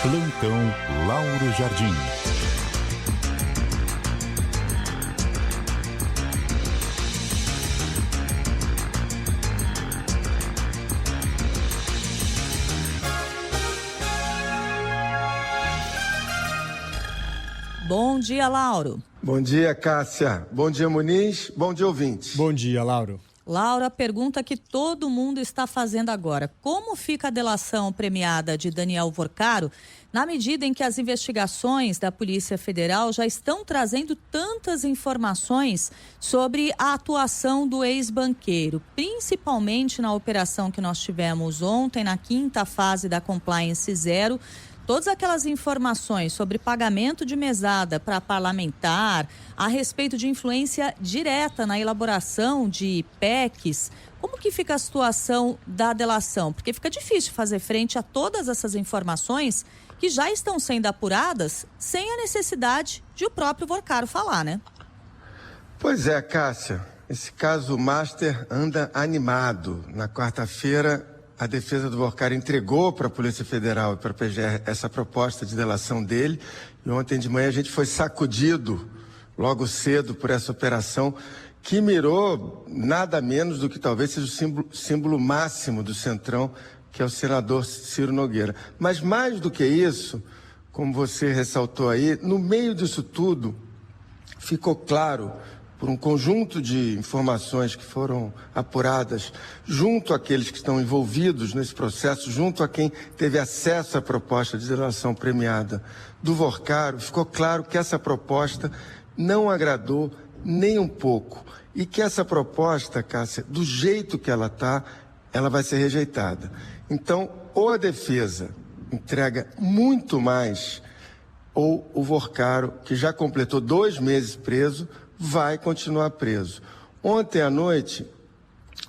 Plantão Lauro Jardim. Bom dia, Lauro. Bom dia, Cássia. Bom dia, Muniz. Bom dia, ouvintes. Bom dia, Lauro. Laura, a pergunta que todo mundo está fazendo agora: como fica a delação premiada de Daniel Vorcaro, na medida em que as investigações da Polícia Federal já estão trazendo tantas informações sobre a atuação do ex-banqueiro, principalmente na operação que nós tivemos ontem, na 5ª fase da Compliance Zero? Todas aquelas informações sobre pagamento de mesada para parlamentar, a respeito de influência direta na elaboração de PECs, como que fica a situação da delação? Porque fica difícil fazer frente a todas essas informações que já estão sendo apuradas sem a necessidade de o próprio Vorcaro falar, né? Pois é, Cássia. Esse caso Master anda animado. Na quarta-feira, a defesa do Vorcaro entregou para a Polícia Federal e para a PGR essa proposta de delação dele. E ontem de manhã a gente foi sacudido logo cedo por essa operação que mirou nada menos do que talvez seja o símbolo máximo do Centrão, que é o senador Ciro Nogueira. Mas mais do que isso, como você ressaltou aí, no meio disso tudo ficou claro, por um conjunto de informações que foram apuradas junto àqueles que estão envolvidos nesse processo, junto a quem teve acesso à proposta de delação premiada do Vorcaro, ficou claro que essa proposta não agradou nem um pouco e que essa proposta, Cássia, do jeito que ela está, ela vai ser rejeitada. Então, ou a defesa entrega muito mais, ou o Vorcaro, que já completou 2 meses preso, vai continuar preso. Ontem à noite,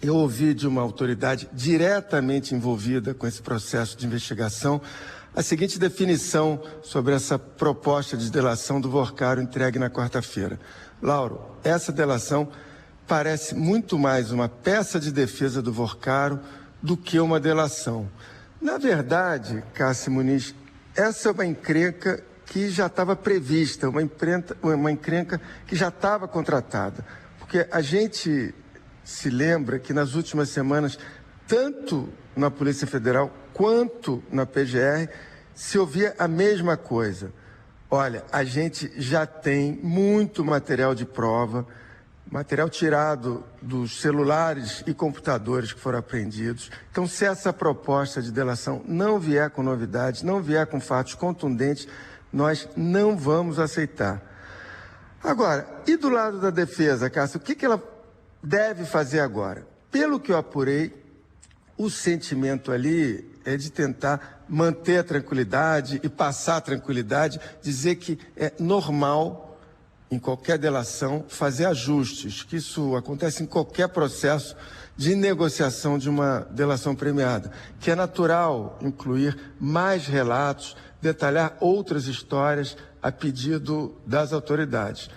eu ouvi de uma autoridade diretamente envolvida com esse processo de investigação a seguinte definição sobre essa proposta de delação do Vorcaro entregue na quarta-feira. Lauro, essa delação parece muito mais uma peça de defesa do Vorcaro do que uma delação. Na verdade, Cássia Muniz, essa é uma encrenca que já estava prevista, uma encrenca que já estava contratada. Porque a gente se lembra que nas últimas semanas, tanto na Polícia Federal quanto na PGR, se ouvia a mesma coisa. Olha, a gente já tem muito material de prova, material tirado dos celulares e computadores que foram apreendidos. Então, se essa proposta de delação não vier com novidades, não vier com fatos contundentes, nós não vamos aceitar. Agora, e do lado da defesa, Cássia, o que ela deve fazer agora? Pelo que eu apurei, o sentimento ali é de tentar manter a tranquilidade e passar a tranquilidade, dizer que é normal, em qualquer delação, fazer ajustes, que isso acontece em qualquer processo de negociação de uma delação premiada, que é natural incluir mais relatos, detalhar outras histórias a pedido das autoridades.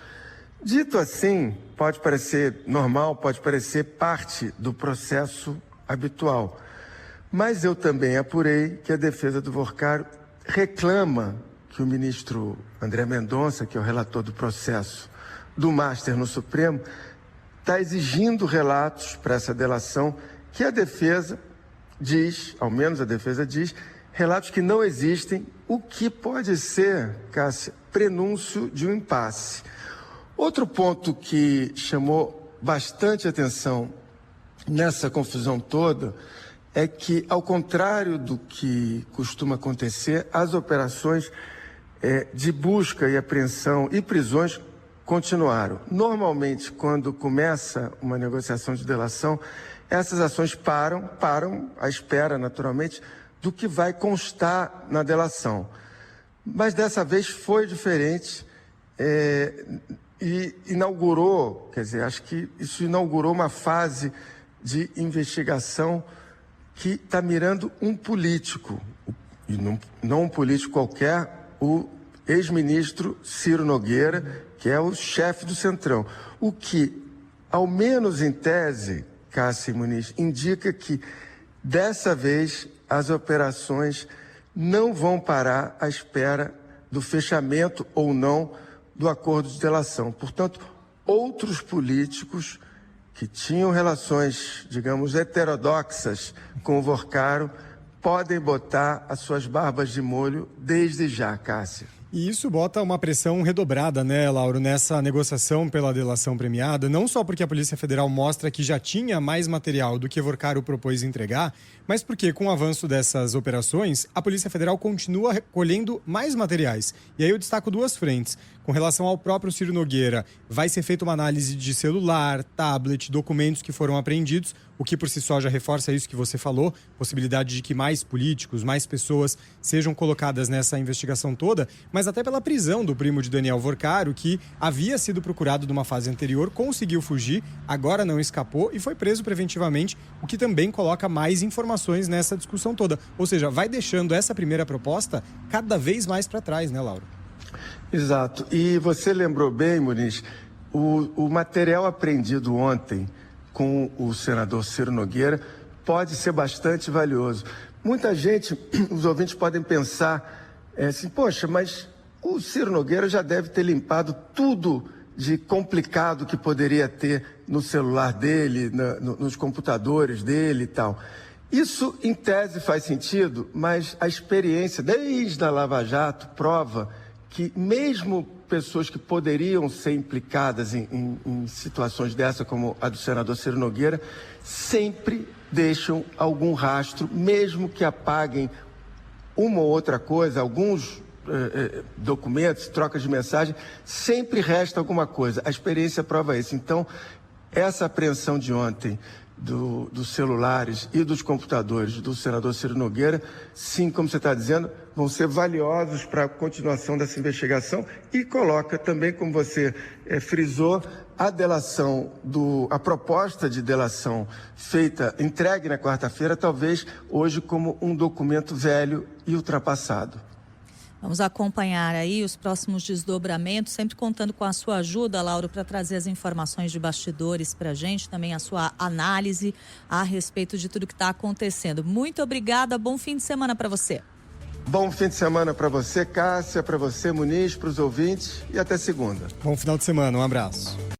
Dito assim, pode parecer normal, pode parecer parte do processo habitual. Mas eu também apurei que a defesa do Vorcaro reclama que o ministro André Mendonça, que é o relator do processo do Master no Supremo, está exigindo relatos para essa delação que a defesa diz, ao menos a defesa diz, relatos que não existem, o que pode ser, Cássia, prenúncio de um impasse. Outro ponto que chamou bastante atenção nessa confusão toda é que, ao contrário do que costuma acontecer, as operações de busca e apreensão e prisões continuaram. Normalmente, quando começa uma negociação de delação, essas ações param à espera, naturalmente, do que vai constar na delação. Mas dessa vez foi diferente e inaugurou, quer dizer, acho que isso inaugurou uma fase de investigação que está mirando um político, e não um político qualquer, o ex-ministro Ciro Nogueira, que é o chefe do Centrão. O que, ao menos em tese, Cássia Muniz, indica que, dessa vez, as operações não vão parar à espera do fechamento ou não do acordo de delação. Portanto, outros políticos que tinham relações, digamos, heterodoxas com o Vorcaro podem botar as suas barbas de molho desde já, Cássia. E isso bota uma pressão redobrada, né, Lauro, nessa negociação pela delação premiada, não só porque a Polícia Federal mostra que já tinha mais material do que Vorcaro propôs entregar, mas porque, com o avanço dessas operações, a Polícia Federal continua recolhendo mais materiais. E aí eu destaco duas frentes. Com relação ao próprio Ciro Nogueira, vai ser feita uma análise de celular, tablet, documentos que foram apreendidos, o que por si só já reforça isso que você falou, possibilidade de que mais políticos, mais pessoas sejam colocadas nessa investigação toda, mas até pela prisão do primo de Daniel Vorcaro, que havia sido procurado numa fase anterior, conseguiu fugir, agora não escapou e foi preso preventivamente, o que também coloca mais informações nessa discussão toda. Ou seja, vai deixando essa primeira proposta cada vez mais para trás, né, Lauro? Exato. E você lembrou bem, Muniz, o material apreendido ontem com o senador Ciro Nogueira pode ser bastante valioso. Muita gente, os ouvintes podem pensar assim, poxa, mas o Ciro Nogueira já deve ter limpado tudo de complicado que poderia ter no celular dele, nos computadores dele e tal. Isso, em tese, faz sentido, mas a experiência, desde a Lava Jato, prova que mesmo pessoas que poderiam ser implicadas em situações dessa, como a do senador Ciro Nogueira, sempre deixam algum rastro, mesmo que apaguem uma ou outra coisa, alguns documentos, trocas de mensagem, sempre resta alguma coisa. A experiência prova isso. Então, essa apreensão de ontem dos celulares e dos computadores do senador Ciro Nogueira, sim, como você está dizendo, vão ser valiosos para a continuação dessa investigação e coloca também, como você frisou, a proposta de delação entregue na quarta-feira, talvez hoje como um documento velho e ultrapassado. Vamos acompanhar aí os próximos desdobramentos, sempre contando com a sua ajuda, Lauro, para trazer as informações de bastidores para a gente, também a sua análise a respeito de tudo que está acontecendo. Muito obrigada, bom fim de semana para você. Bom fim de semana para você, Cássia, para você, Muniz, para os ouvintes e até segunda. Bom final de semana, um abraço.